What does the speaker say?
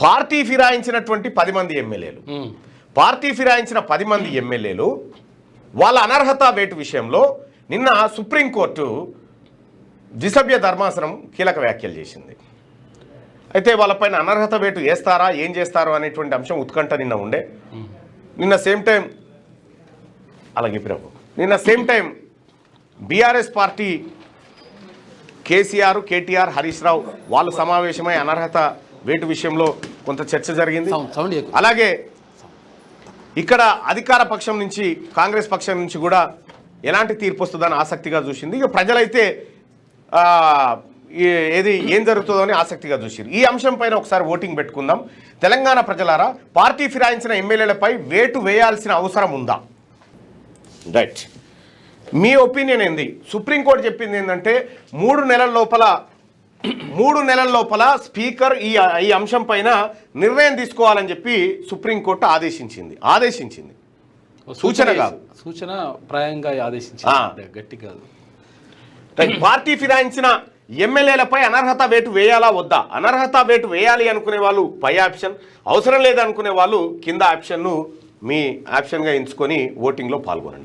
Party ఫిరాయించినటువంటి 10 మంది ఎమ్మెల్యేలు, party ఫిరాయించిన 10 మంది ఎమ్మెల్యేలు వాళ్ళ అనర్హత వేటు విషయంలో నిన్న సుప్రీంకోర్టు ద్విసభ్య ధర్మాసనం కీలక వ్యాఖ్యలు చేసింది. అయితే వాళ్ళపైన అనర్హత వేటు వేస్తారా, ఏం చేస్తారో అనేటువంటి అంశం ఉత్కంఠ నిన్న ఉండే. నిన్న same time BRS party KCR, KTR, Harish Rao వాళ్ళు సమావేశమై అనర్హత వేటు విషయంలో కొంత చర్చ జరిగింది. అలాగే ఇక్కడ అధికార పక్షం నుంచి, కాంగ్రెస్ పక్షం నుంచి కూడా ఎలాంటి తీర్పు వస్తుందని ఆసక్తిగా చూసింది. ఇక ప్రజలైతే ఏం జరుగుతుందో అని ఆసక్తిగా చూసారు. ఈ అంశం పైన ఒకసారి ఓటింగ్ పెట్టుకుందాం. తెలంగాణ ప్రజలారా, పార్టీ ఫిరాయించిన ఎమ్మెల్యేలపై వేటు వేయాల్సిన అవసరం ఉందా? రైట్, మీ ఒపీనియన్ ఏంది? సుప్రీంకోర్టు చెప్పింది ఏంటంటే 3 నెలల లోపల స్పీకర్ ఈ అంశం పైన నిర్ణయం తీసుకోవాలని చెప్పి సుప్రీంకోర్టు ఆదేశించింది. సూచన కాదు, సూచన ప్రాయంగా ఆదేశించింది, గట్టి కాదు. పార్టీ ఫిరాయించిన ఎమ్మెల్యేలపై అనర్హత వేటు వేయాలా వద్దా? అనర్హత వేటు వేయాలి అనుకునే వాళ్ళు పై ఆప్షన్, అవసరం లేదనుకునే వాళ్ళు కింద ఆప్షన్ను మీ ఆప్షన్గా ఎంచుకొని ఓటింగ్లో పాల్గొనండి.